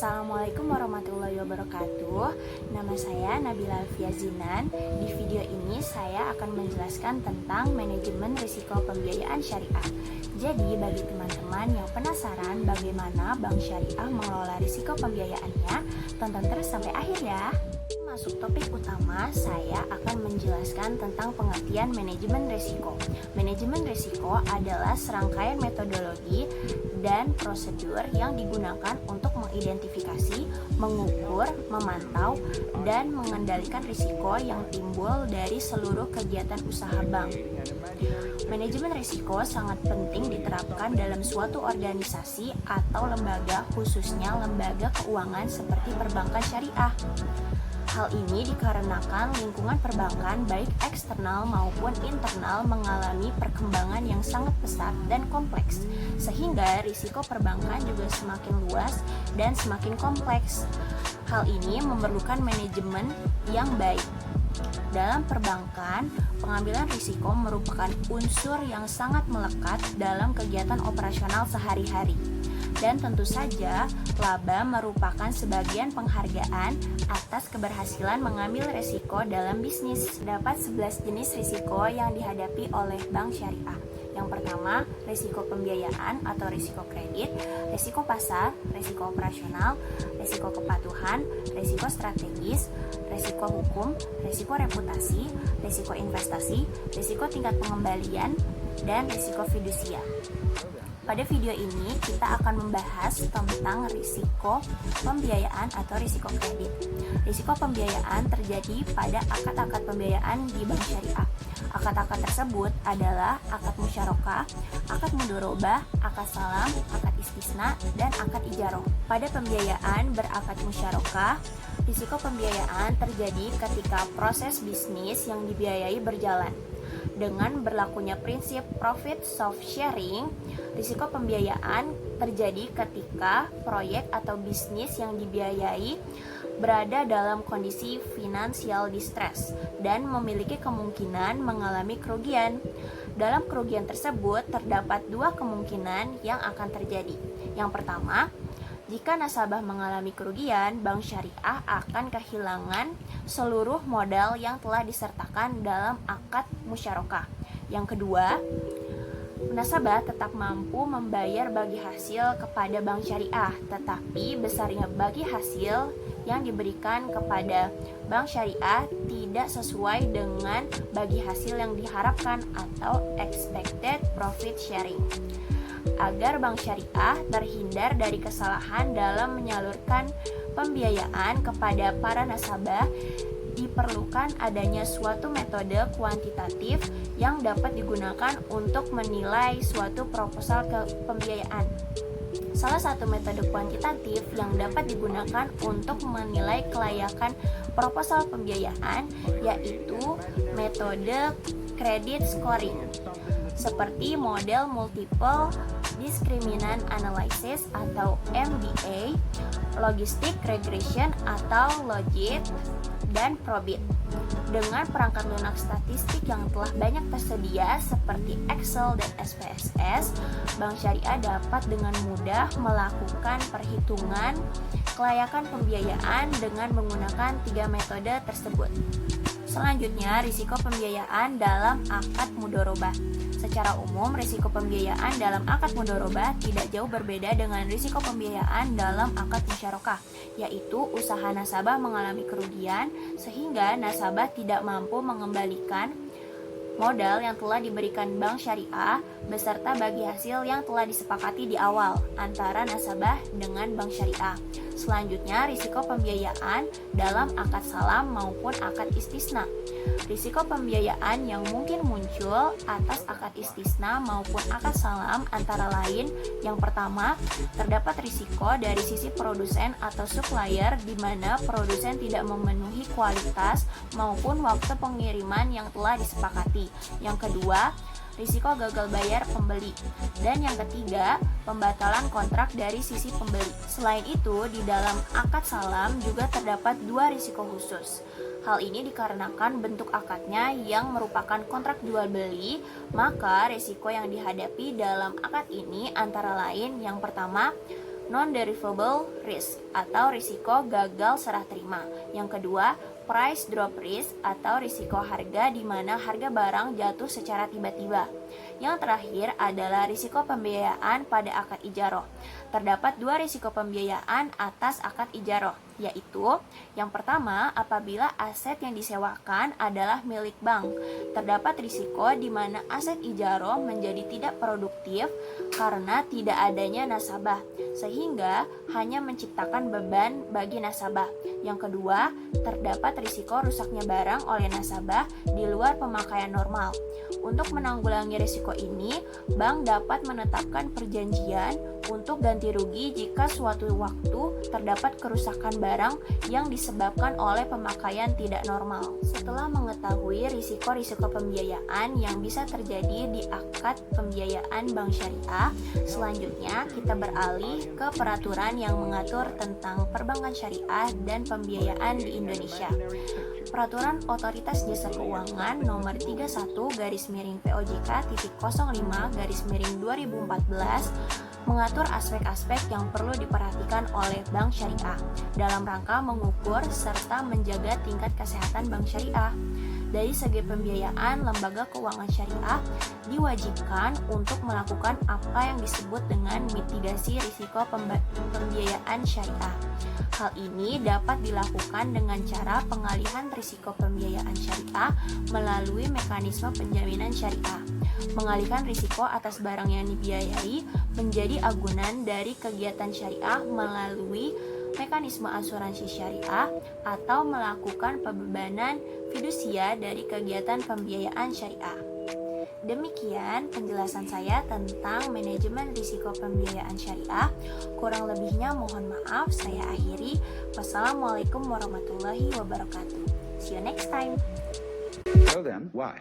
Assalamualaikum warahmatullahi wabarakatuh. Nama saya Nabila Alfiazinan. Di video ini saya akan menjelaskan tentang manajemen risiko pembiayaan syariah. Jadi bagi teman-teman yang penasaran bagaimana bank syariah mengelola risiko pembiayaannya, tonton terus sampai akhir ya. Masuk topik utama, saya akan menjelaskan tentang pengertian manajemen risiko. Manajemen risiko adalah serangkaian metodologi dan prosedur yang digunakan untuk mengidentifikasi, mengukur, memantau, dan mengendalikan risiko yang timbul dari seluruh kegiatan usaha bank. Manajemen risiko sangat penting diterapkan dalam suatu organisasi atau lembaga, khususnya lembaga keuangan seperti perbankan syariah. Hal ini dikarenakan lingkungan perbankan baik eksternal maupun internal mengalami perkembangan yang sangat pesat dan kompleks, sehingga risiko perbankan juga semakin luas dan semakin kompleks. Hal ini memerlukan manajemen yang baik. Dalam perbankan, pengambilan risiko merupakan unsur yang sangat melekat dalam kegiatan operasional sehari-hari. Dan tentu saja, laba merupakan sebagian penghargaan atas keberhasilan mengambil risiko dalam bisnis. Terdapat 11 jenis risiko yang dihadapi oleh bank syariah. Yang pertama, risiko pembiayaan atau risiko kredit, risiko pasar, risiko operasional, risiko kepatuhan, risiko strategis, risiko hukum, risiko reputasi, risiko investasi, risiko tingkat pengembalian, dan risiko fidusia. Pada video ini kita akan membahas tentang risiko pembiayaan atau risiko kredit. Risiko pembiayaan terjadi pada akad-akad pembiayaan di bank syariah. Akad-akad tersebut adalah akad musyarakah, akad mudharabah, akad salam, akad istisna, dan akad ijaroh. Pada pembiayaan berakad musyarakah, risiko pembiayaan terjadi ketika proses bisnis yang dibiayai berjalan. Dengan berlakunya prinsip profit sharing, risiko pembiayaan terjadi ketika proyek atau bisnis yang dibiayai berada dalam kondisi finansial distress dan memiliki kemungkinan mengalami kerugian. Dalam kerugian tersebut terdapat dua kemungkinan yang akan terjadi. Yang pertama, jika nasabah mengalami kerugian, bank syariah akan kehilangan seluruh modal yang telah disertakan dalam akad musyarakah. Yang kedua, nasabah tetap mampu membayar bagi hasil kepada bank syariah, tetapi besarnya bagi hasil yang diberikan kepada bank syariah tidak sesuai dengan bagi hasil yang diharapkan atau expected profit sharing. Agar bank syariah terhindar dari kesalahan dalam menyalurkan pembiayaan kepada para nasabah, diperlukan adanya suatu metode kuantitatif yang dapat digunakan untuk menilai suatu proposal pembiayaan. Salah satu metode kuantitatif yang dapat digunakan untuk menilai kelayakan proposal pembiayaan yaitu metode credit scoring, seperti model multiple discriminant analysis atau MDA, logistic regression atau logit, dan probit. Dengan perangkat lunak statistik yang telah banyak tersedia seperti Excel dan SPSS, bank syariah dapat dengan mudah melakukan perhitungan kelayakan pembiayaan dengan menggunakan tiga metode tersebut. Selanjutnya, risiko pembiayaan dalam akad mudharabah. Secara umum, risiko pembiayaan dalam akad mudharabah tidak jauh berbeda dengan risiko pembiayaan dalam akad musyarakah, yaitu usaha nasabah mengalami kerugian sehingga nasabah tidak mampu mengembalikan modal yang telah diberikan bank syariah beserta bagi hasil yang telah disepakati di awal antara nasabah dengan bank syariah. Selanjutnya, risiko pembiayaan dalam akad salam maupun akad istisna. Risiko pembiayaan yang mungkin muncul atas akad istisna maupun akad salam antara lain: yang pertama, terdapat risiko dari sisi produsen atau supplier di mana produsen tidak memenuhi kualitas maupun waktu pengiriman yang telah disepakati. Yang kedua, risiko gagal bayar pembeli. Dan yang ketiga, pembatalan kontrak dari sisi pembeli. Selain itu, di dalam akad salam juga terdapat dua risiko khusus. Hal ini dikarenakan bentuk akadnya yang merupakan kontrak jual beli, maka risiko yang dihadapi dalam akad ini antara lain: yang pertama, non-derivable risk atau risiko gagal serah terima. Yang kedua, price drop risk atau risiko harga di mana harga barang jatuh secara tiba-tiba. Yang terakhir adalah risiko pembiayaan pada akad ijaroh. Terdapat dua risiko pembiayaan atas akad ijaroh, yaitu yang pertama, apabila aset yang disewakan adalah milik bank. Terdapat risiko di mana aset ijaroh menjadi tidak produktif karena tidak adanya nasabah, sehingga hanya menciptakan beban bagi nasabah. Yang kedua, terdapat risiko rusaknya barang oleh nasabah di luar pemakaian normal. Untuk menanggulangi risiko ini, bank dapat menetapkan perjanjian untuk ganti rugi jika suatu waktu terdapat kerusakan barang yang disebabkan oleh pemakaian tidak normal. Setelah mengetahui risiko-risiko pembiayaan yang bisa terjadi di akad pembiayaan bank syariah, selanjutnya kita beralih ke peraturan yang mengatur tentang perbankan syariah dan pembiayaan di Indonesia. Peraturan Otoritas Jasa Keuangan Nomor 31/POJK.05/2014 mengatur aspek-aspek yang perlu diperhatikan oleh bank syariah dalam rangka mengukur serta menjaga tingkat kesehatan bank syariah. Dari segi pembiayaan, lembaga keuangan syariah diwajibkan untuk melakukan apa yang disebut dengan mitigasi risiko pembiayaan syariah. Hal ini dapat dilakukan dengan cara pengalihan risiko pembiayaan syariah melalui mekanisme penjaminan syariah. Mengalihkan risiko atas barang yang dibiayai menjadi agunan dari kegiatan syariah melalui mekanisme asuransi syariah atau melakukan pembebanan fidusia dari kegiatan pembiayaan syariah. Demikian penjelasan saya tentang manajemen risiko pembiayaan syariah. Kurang lebihnya mohon maaf, saya akhiri. Wassalamualaikum warahmatullahi wabarakatuh. See you next time. So then, why?